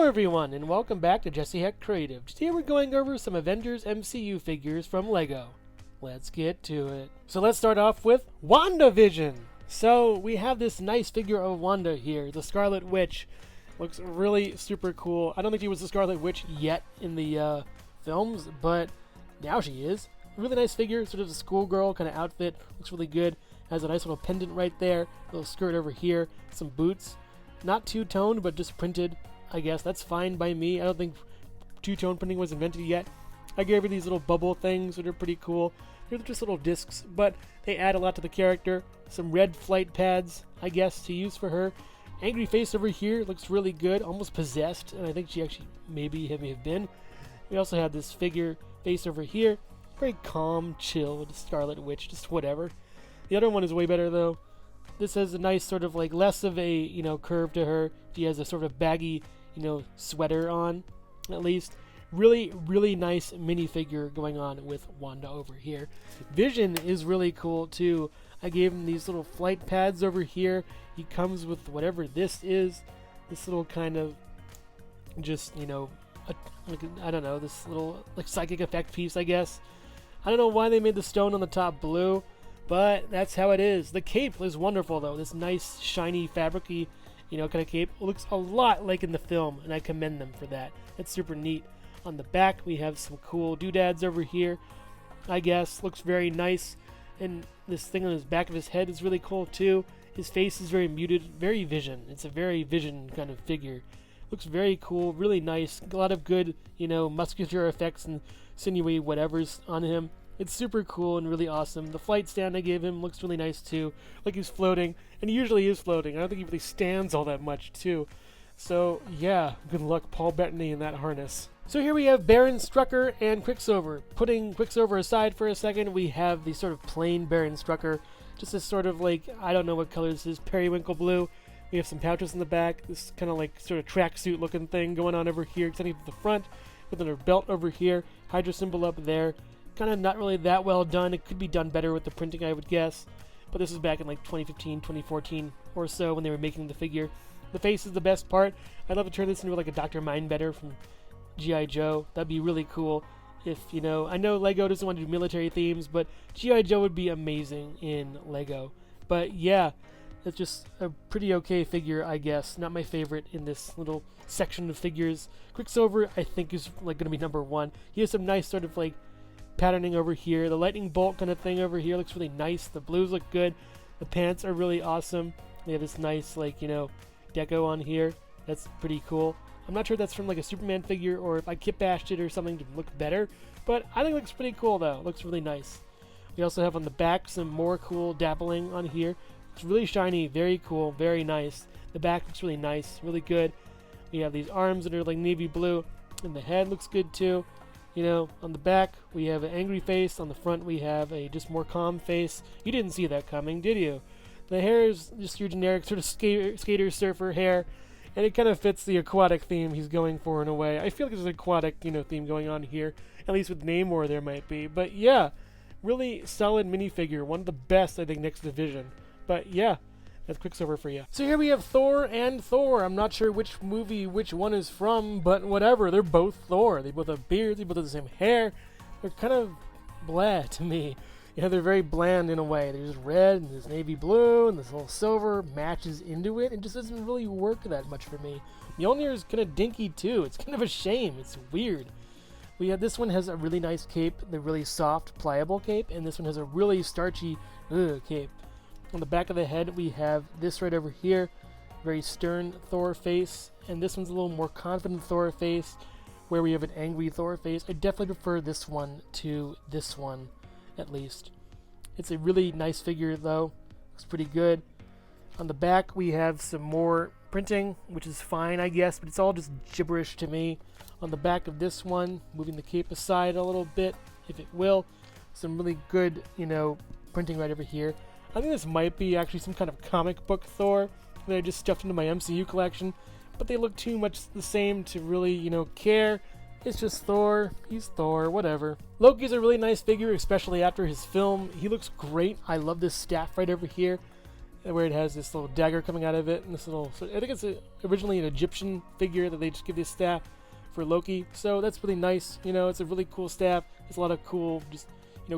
Hello everyone, and welcome back to Jesse Heck Creative. Today we're going over some Avengers MCU figures from LEGO. Let's get to it. So let's start off with Wandavision. So we have this nice figure of Wanda here, the Scarlet Witch. Looks really super cool. I don't think she was the Scarlet Witch yet in the films, but now she is. Really nice figure, sort of a schoolgirl kind of outfit. Looks really good. Has a nice little pendant right there, a little skirt over here, some boots. Not two-toned, but just printed. I guess that's fine by me. I don't think two-tone printing was invented yet. I gave her these little bubble things that are pretty cool. They're just little discs, but they add a lot to the character. Some red flight pads, I guess, to use for her. Angry face over here looks really good, almost possessed, and I think she actually may have been. We also have this figure face over here. Very calm, chilled Scarlet Witch, just whatever. The other one is way better, though. This has a nice sort of like less of a, curve to her. She has a sort of baggy, sweater on, at least. Really, really nice minifigure going on with Wanda over here. Vision is really cool, too. I gave him these little flight pads over here. He comes with whatever this is. This little kind of just, I don't know, this little like psychic effect piece, I guess. I don't know why they made the stone on the top blue, but that's how it is. The cape is wonderful, though. This nice, shiny, fabric-y, kind of cape. It looks a lot like in the film, and I commend them for that. It's super neat. On the back, we have some cool doodads over here, I guess. Looks very nice. And this thing on his back of his head is really cool, too. His face is very muted, very Vision. It's a very Vision kind of figure. Looks very cool, really nice. A lot of good, muscular effects and sinewy whatevers on him. It's super cool and really awesome. The flight stand I gave him looks really nice too. Like he's floating, and he usually is floating. I don't think he really stands all that much too. So yeah, good luck Paul Bettany in that harness. So here we have Baron Strucker and Quicksilver. Putting Quicksilver aside for a second, we have the sort of plain Baron Strucker. Just this sort of like, I don't know what color this is, periwinkle blue. We have some pouches in the back. This kind of like sort of tracksuit looking thing going on over here, extending to the front, with another belt over here, Hydra symbol up there. Kind of not really that well done. It could be done better with the printing, I would guess. But this was back in like 2015, 2014 or so when they were making the figure. The face is the best part. I'd love to turn this into like a Dr. Mindbender from G.I. Joe. That'd be really cool. If, I know LEGO doesn't want to do military themes, but G.I. Joe would be amazing in LEGO. But yeah, it's just a pretty okay figure, I guess. Not my favorite in this little section of figures. Quicksilver, I think, is like going to be number one. He has some nice sort of like patterning over here. The lightning bolt kind of thing over here looks really nice. The blues look good. The pants are really awesome. They have this nice like, deco on here. That's pretty cool. I'm not sure if that's from like a Superman figure or if I kit bashed it or something to look better, but I think it looks pretty cool though. It looks really nice. We also have on the back some more cool dappling on here. It's really shiny, very cool, very nice. The back looks really nice, really good. We have these arms that are like navy blue, and the head looks good too. On the back, we have an angry face. On the front, we have a just more calm face. You didn't see that coming, did you? The hair is just your generic sort of skater surfer hair, and it kind of fits the aquatic theme he's going for in a way. I feel like there's an aquatic, theme going on here, at least with Namor there might be. But yeah, really solid minifigure. One of the best, I think, next to Vision. But yeah, that's Quicksilver for you. So here we have Thor and Thor. I'm not sure which movie which one is from, but whatever. They're both Thor. They both have beards. They both have the same hair. They're kind of blah to me. They're very bland in a way. They're just red and this navy blue and this little silver matches into it. It just doesn't really work that much for me. Mjolnir is kind of dinky too. It's kind of a shame. It's weird. This one has a really nice cape, the really soft, pliable cape, and this one has a really starchy cape. On the back of the head, we have this right over here, very stern Thor face, and this one's a little more confident Thor face, where we have an angry Thor face. I definitely prefer this one to this one, at least. It's a really nice figure, though. Looks pretty good. On the back, we have some more printing, which is fine, I guess, but it's all just gibberish to me. On the back of this one, moving the cape aside a little bit, if it will, some really good, printing right over here. I think this might be actually some kind of comic book Thor that I just stuffed into my MCU collection, but they look too much the same to really, care. It's just Thor. He's Thor, whatever. Loki's a really nice figure, especially after his film. He looks great. I love this staff right over here. where it has this little dagger coming out of it, and this little, so I think it's originally an Egyptian figure that they just give this staff for Loki. So that's really nice. It's a really cool staff. There's a lot of cool, just,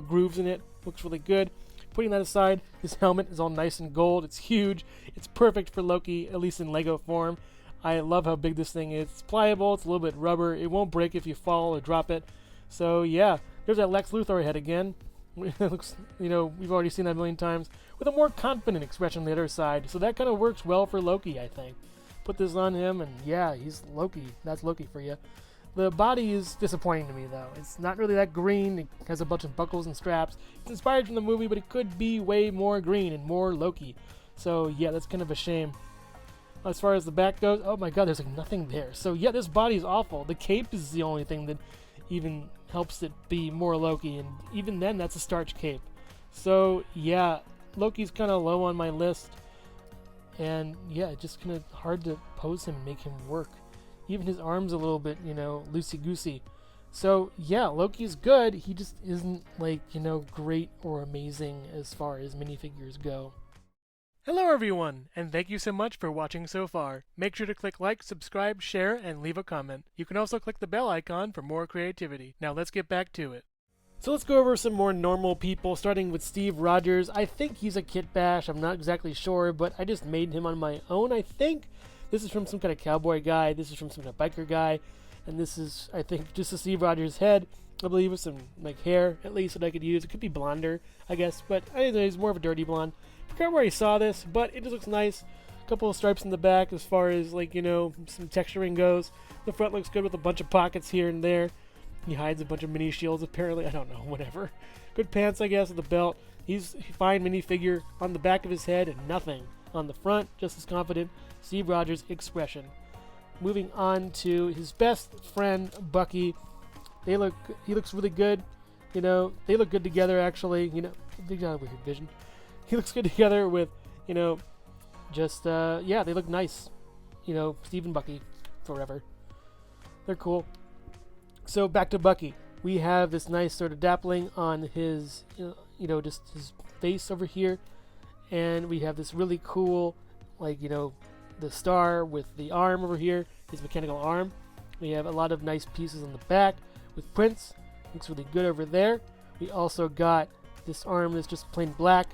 grooves in it. Looks really good. Putting that aside, his helmet is all nice and gold. It's huge. It's perfect for Loki, at least in Lego form. I love how big this thing is. It's pliable. It's a little bit rubber. It won't break if you fall or drop it. So yeah, there's that Lex Luthor head again. It looks, we've already seen that a million times, with a more confident expression on the other side. So that kind of works well for Loki, I think. Put this on him, and yeah, he's Loki. That's Loki for you. The body is disappointing to me, though. It's not really that green. It has a bunch of buckles and straps. It's inspired from the movie, but it could be way more green and more Loki. So yeah, that's kind of a shame. As far as the back goes, oh my god, there's like nothing there. So yeah, this body is awful. The cape is the only thing that even helps it be more Loki, and even then, that's a starch cape. So yeah, Loki's kind of low on my list, and yeah, it's just kind of hard to pose him and make him work. Even his arm's a little bit, loosey-goosey. So yeah, Loki's good. He just isn't like, great or amazing as far as minifigures go. Hello everyone, and thank you so much for watching so far. Make sure to click like, subscribe, share, and leave a comment. You can also click the bell icon for more creativity. Now let's get back to it. So let's go over some more normal people, starting with Steve Rogers. I think he's a kit bash. I'm not exactly sure, but I just made him on my own, I think. This is from some kind of cowboy guy. This is from some kind of biker guy. And this is, I think, just a Steve Rogers head. I believe with some hair, at least, that I could use. It could be blonder, I guess, but anyways, more of a dirty blonde. I forgot where I saw this, but it just looks nice. A couple of stripes in the back as far as, some texturing goes. The front looks good with a bunch of pockets here and there. He hides a bunch of mini shields, apparently. I don't know, whatever. Good pants, I guess, with a belt. He's a fine minifigure on the back of his head and nothing on the front. Just as confident. Steve Rogers expression. Moving on to his best friend, Bucky. He looks really good. They look good together, actually. Big John with your vision. He looks good together with, they look nice. Steve and Bucky forever. They're cool. So back to Bucky. We have this nice sort of dappling on his, just his face over here. And we have this really cool, the star with the arm over here, his mechanical arm. We have a lot of nice pieces on the back with prints. Looks really good over there. We also got this arm that's just plain black.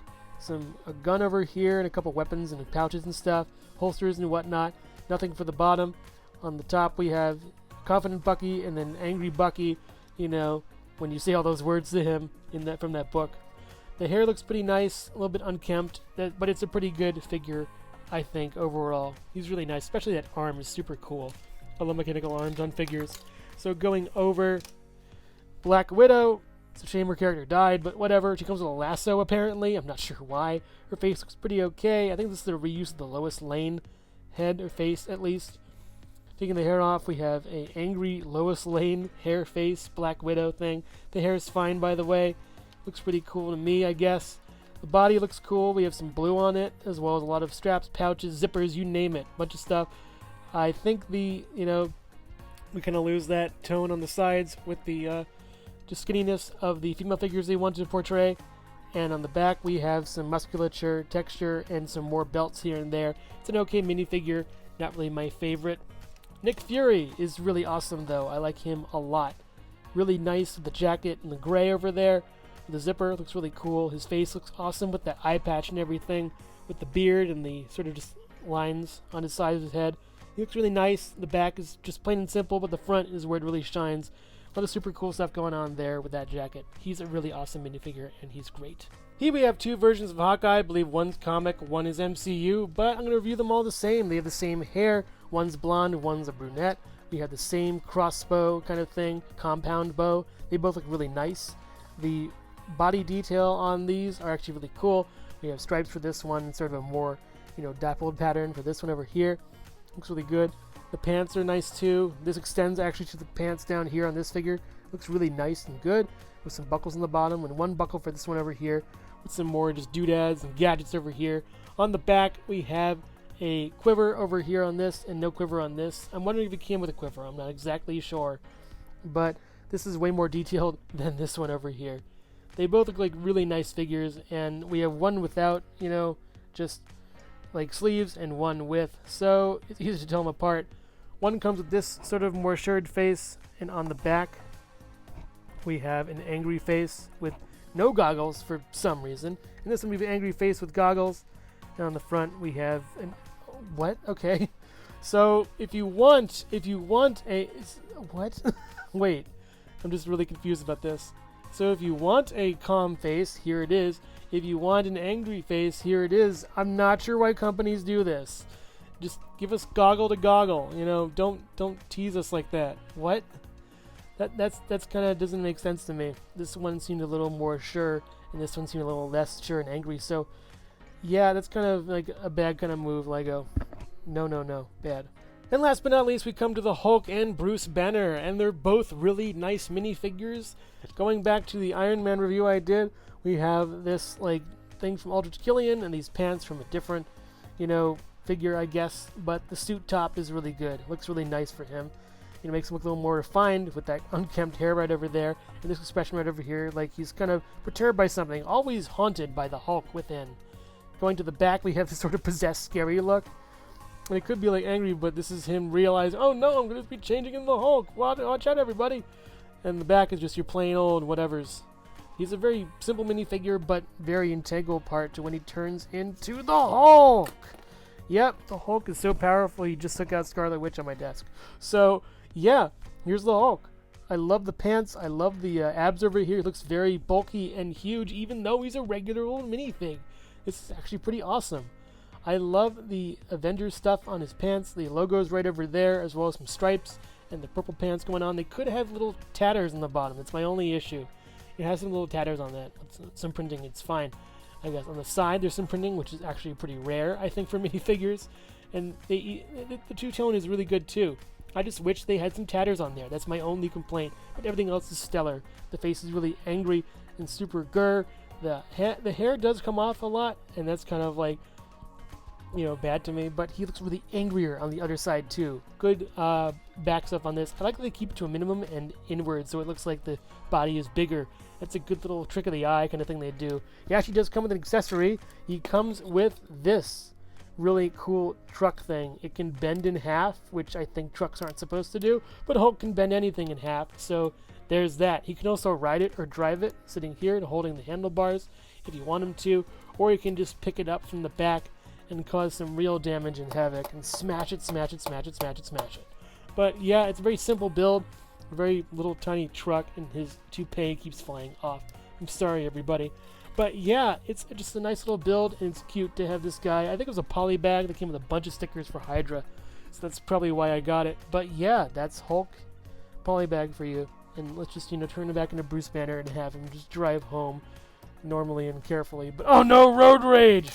A gun over here and a couple weapons and pouches and stuff, holsters and whatnot. Nothing for the bottom. On the top we have Confident Bucky and then Angry Bucky, when you say all those words to him from that book. The hair looks pretty nice, a little bit unkempt, but it's a pretty good figure, I think, overall. He's really nice, especially that arm is super cool. I love mechanical arms on figures. So going over Black Widow. It's a shame her character died, but whatever. She comes with a lasso, apparently. I'm not sure why. Her face looks pretty okay. I think this is the reuse of the Lois Lane head, or face, at least. Taking the hair off, we have a angry Lois Lane hair face Black Widow thing. The hair is fine, by the way. Looks pretty cool to me, I guess. The body looks cool. We have some blue on it, as well as a lot of straps, pouches, zippers, you name it. Bunch of stuff. I think we kind of lose that tone on the sides with the just skinniness of the female figures they wanted to portray. And on the back we have some musculature, texture, and some more belts here and there. It's an okay minifigure, not really my favorite. Nick Fury is really awesome though. I like him a lot. Really nice with the jacket and the gray over there. The zipper looks really cool. His face looks awesome with that eye patch and everything, with the beard and the sort of just lines on his side of his head. He looks really nice. The back is just plain and simple, but the front is where it really shines. A lot of super cool stuff going on there with that jacket. He's a really awesome minifigure, and he's great. Here we have two versions of Hawkeye. I believe one's comic, one is MCU, but I'm going to review them all the same. They have the same hair. One's blonde, one's a brunette. We have the same crossbow kind of thing, compound bow. They both look really nice. The body detail on these are actually really cool. We have stripes for this one, sort of a more, dappled pattern for this one over here. Looks really good. The pants are nice too. This extends actually to the pants down here on this figure. Looks really nice and good with some buckles on the bottom and one buckle for this one over here with some more just doodads and gadgets over here. On the back we have a quiver over here on this and no quiver on this. I'm wondering if it came with a quiver. I'm not exactly sure, but this is way more detailed than this one over here. They both look like really nice figures, and we have one without, just like sleeves and one with, so it's easy to tell them apart. One comes with this sort of more assured face, and on the back we have an angry face with no goggles for some reason. And this one we have an angry face with goggles. And on the front we have an what? Okay. So if you want a what? Wait, I'm just really confused about this. So if you want a calm face, here it is. If you want an angry face, here it is. I'm not sure why companies do this. Just give us goggle to goggle. You know, don't tease us like that. What? That's kind of doesn't make sense to me. This one seemed a little more sure, and this one seemed a little less sure and angry. So, yeah, that's kind of like a bad kind of move, Lego. No, bad. And last but not least, we come to the Hulk and Bruce Banner, and they're both really nice minifigures. Going back to the Iron Man review I did, we have this like thing from Aldrich Killian and these pants from a different, figure, I guess. But the suit top is really good. It looks really nice for him. Makes him look a little more refined with that unkempt hair right over there, and this expression right over here, like he's kind of perturbed by something, always haunted by the Hulk within. Going to the back, we have this sort of possessed, scary look. And it could be like angry, but this is him realizing, oh no, I'm going to be changing into the Hulk. Watch out, everybody. And the back is just your plain old whatevers. He's a very simple minifigure, but very integral part to when he turns into the Hulk. Yep, the Hulk is so powerful, he just took out Scarlet Witch on my desk. So, yeah, here's the Hulk. I love the pants. I love the abs over here. He looks very bulky and huge, even though he's a regular old minifig. This is actually pretty awesome. I love the Avengers stuff on his pants. The logo's right over there, as well as some stripes and the purple pants going on. They could have little tatters on the bottom. That's my only issue. It has some little tatters on that. Some printing, it's fine. I guess on the side there's some printing, which is actually pretty rare, I think, for minifigures. And the two-tone is really good too. I just wish they had some tatters on there. That's my only complaint. But everything else is stellar. The face is really angry and super grr. The hair does come off a lot, and that's kind of like, bad to me. But he looks really angrier on the other side too. Good back stuff on this. I like that they keep it to a minimum and inward, so it looks like the body is bigger. That's a good little trick of the eye kind of thing they do. He actually does come with an accessory. He comes with this really cool truck thing. It can bend in half, which I think trucks aren't supposed to do, but Hulk can bend anything in half, so there's that. He can also ride it or drive it sitting here and holding the handlebars if you want him to, or you can just pick it up from the back and cause some real damage and havoc and smash it. But yeah, it's a very simple build, a very little tiny truck, and his toupee keeps flying off. I'm sorry, everybody. But yeah, it's just a nice little build, and it's cute to have this guy. I think it was a poly bag that came with a bunch of stickers for Hydra, so that's probably why I got it. But yeah, that's Hulk poly bag for you. And let's just, turn it back into Bruce Banner and have him just drive home normally and carefully. But oh no, road rage!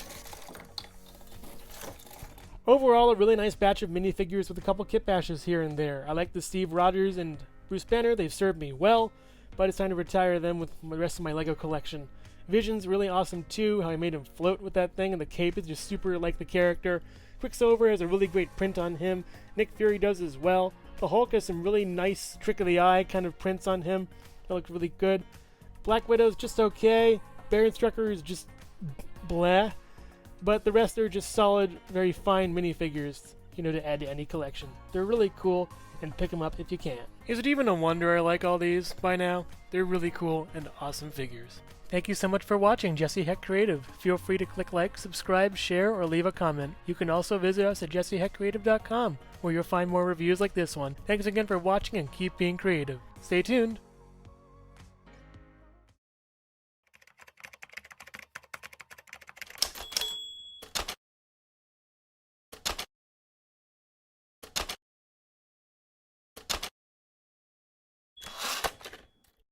Overall, a really nice batch of minifigures with a couple kit bashes here and there. I like the Steve Rogers and Bruce Banner. They've served me well, but it's time to retire them with the rest of my Lego collection. Vision's really awesome too, how I made him float with that thing, and the cape is just super like the character. Quicksilver has a really great print on him. Nick Fury does as well. The Hulk has some really nice trick of the eye kind of prints on him. That looks really good. Black Widow's just okay. Baron Strucker is just bleh. But the rest are just solid, very fine minifigures, to add to any collection. They're really cool, and pick them up if you can. Is it even a wonder I like all these by now? They're really cool and awesome figures. Thank you so much for watching Jesse Heck Creative. Feel free to click like, subscribe, share, or leave a comment. You can also visit us at jesseheckcreative.com, where you'll find more reviews like this one. Thanks again for watching, and keep being creative. Stay tuned!